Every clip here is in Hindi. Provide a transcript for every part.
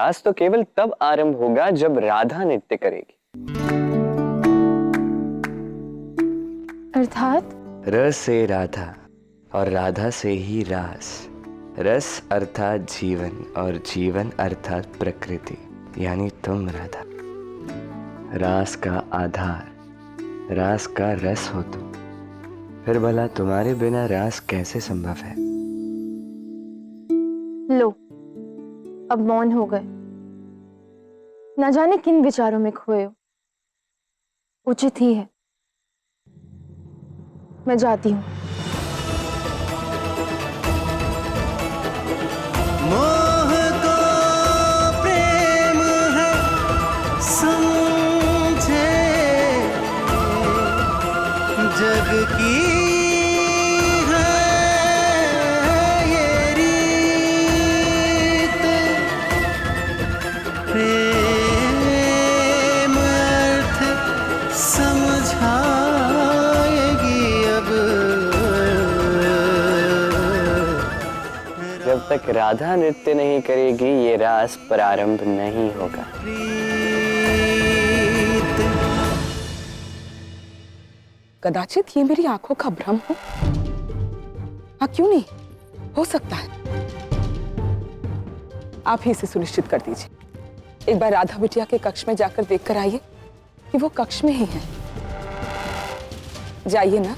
रास तो केवल तब आरंभ होगा जब राधा नृत्य करेगी। अर्थात रस से राधा और राधा से ही रास। रस अर्थात जीवन और जीवन अर्थात प्रकृति, यानी तुम राधा। रास का आधार, रास का रस हो तुम। फिर भला तुम्हारे बिना रास कैसे संभव है? लो, अब मौन हो गए। न जाने किन विचारों में खोए हो। उचित ही है, मैं जाती हूं। मोह को प्रेम है समझे जग की है ये रीत, प्रेम अर्थ समझाएगी अब। जब तक राधा नृत्य नहीं करेगी ये रास प्रारंभ नहीं होगा। कदाचित ये मेरी आंखों का भ्रम हो। हाँ, क्यों नहीं, हो सकता है। आप ही इसे सुनिश्चित कर दीजिए। एक बार राधा बिटिया के कक्ष में जाकर देखकर आइए कि वो कक्ष में ही है। जाइए ना।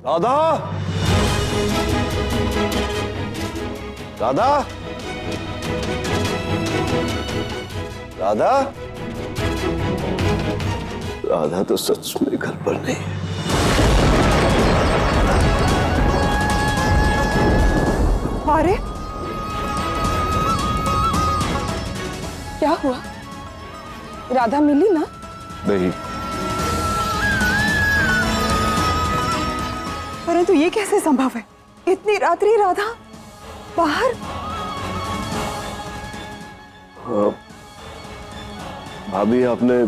राधा, राधा, राधा, राधा तो सच में घर पर नहीं है। अरे क्या हुआ? राधा मिली ना? नहीं। परंतु ये कैसे संभव है? इतनी रात्रि राधा बाहर? हाँ, भाभी आपने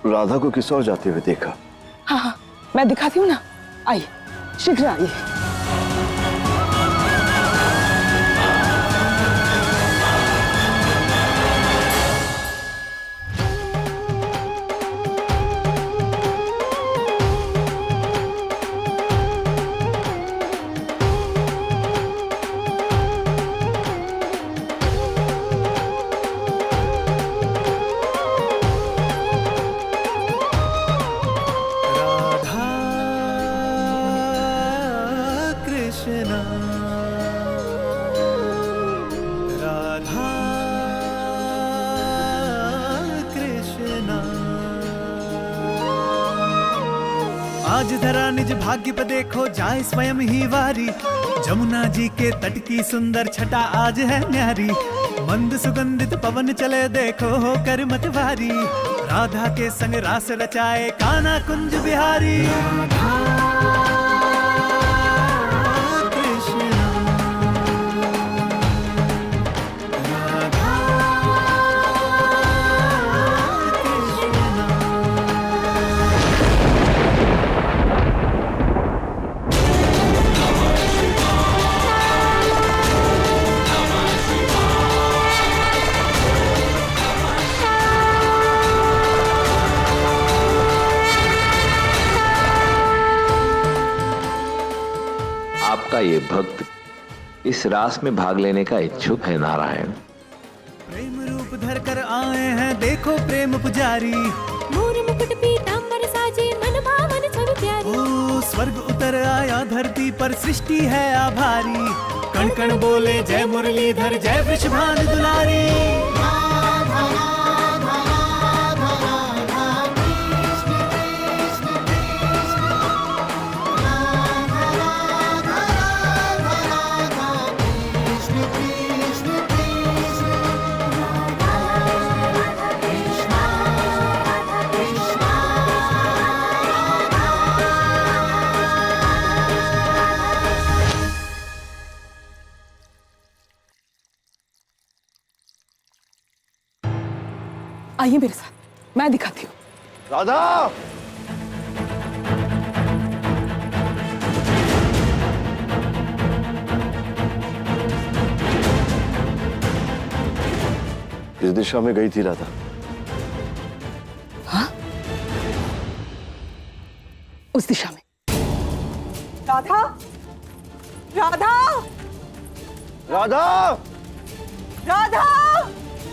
राधा को किस ओर जाते हुए देखा? हाँ हाँ, मैं दिखाती हूँ ना। आइए, शीघ्र आइए। आज धरा निज भाग्य पे देखो जाए स्वयं ही वारी, जमुना जी के तट की सुंदर छटा आज है न्यारी। मंद सुगंधित पवन चले देखो हो कर मतवारी, राधा के संग रास रचाए कान्हा कुंज बिहारी। आपका ये भक्त इस रास में भाग लेने का इच्छुक है नारायण। प्रेम रूप धर कर आए हैं देखो प्रेम पुजारी, मोर मुकुट पीतांबर साजे मन भावन छवि प्यारी। ओ स्वर्ग उतर आया धरती पर सृष्टि है आभारी, कण कण बोले जय मुरलीधर जय वृषभानु दुलारी। आइए मेरे साथ, मैं दिखाती हूँ। राधा, इस दिशा में गई थी राधा। हाँ? उस दिशा में। राधा, राधा, राधा, राधा,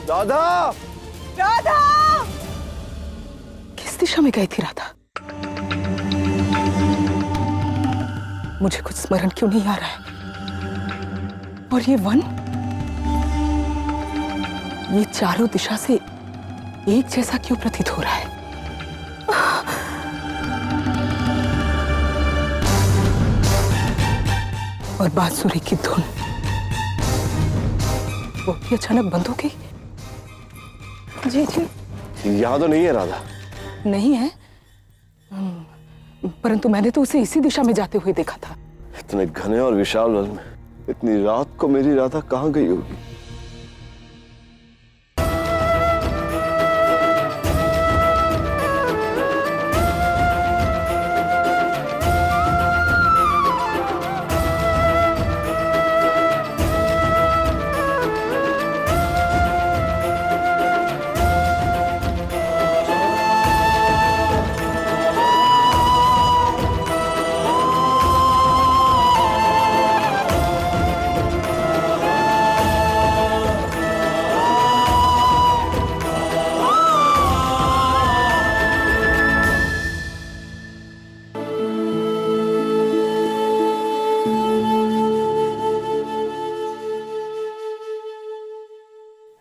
राधा, राधा। किस दिशा में गई थी राधा? मुझे कुछ स्मरण क्यों नहीं आ रहा है। और ये वन, ये चारों दिशा से एक जैसा क्यों प्रतीत हो रहा है? और बांसुरी की धुन वो भी अचानक बंद हो गई। जी जी। यहां तो नहीं है राधा। नहीं है, परंतु मैंने तो उसे इसी दिशा में जाते हुए देखा था। इतने घने और विशाल वन में इतनी रात को मेरी राधा कहां गई होगी?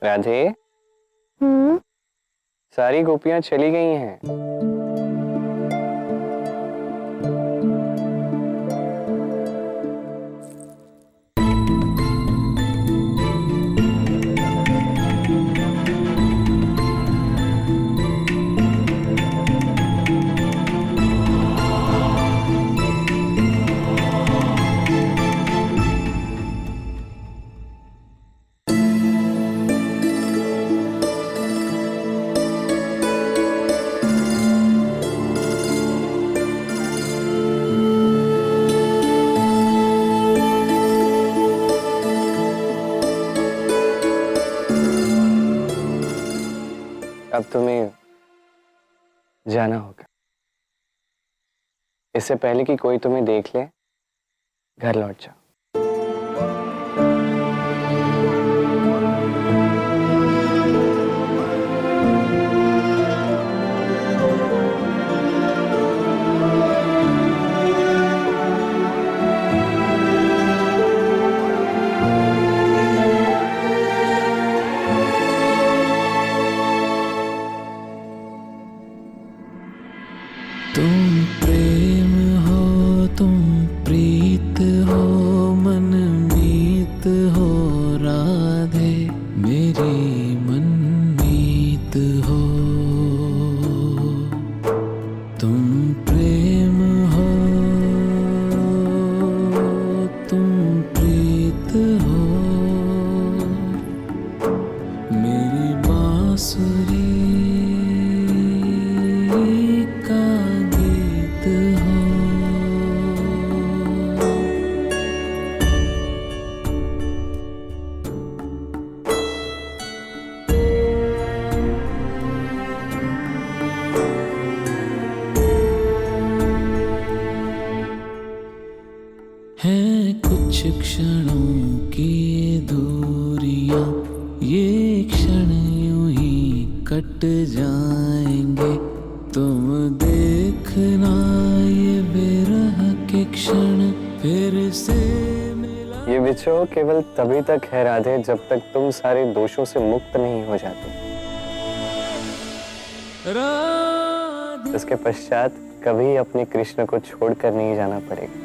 राधे, सारी गोपियां चली गई हैं। अब तुम्हें जाना होगा। इससे पहले कि कोई तुम्हें देख ले, घर लौट जाओ। तुम प्रेम हो, तुम प्रीत हो, मन मीत हो राधे, मेरी मन मीत हो। तुम प्रेम हो, तुम प्रीत हो, मेरी बांसुरी का गीत हो। हैं कुछ क्षणों की दूरियां, ये क्षण यूं ही कट जाएंगे। तुम देखना ये विरह के क्षण फिर से मिला। ये विछोह केवल तभी तक है राधे, जब तक तुम सारे दोषों से मुक्त नहीं हो जाते। इसके पश्चात कभी अपने कृष्ण को छोड़कर नहीं जाना पड़ेगा।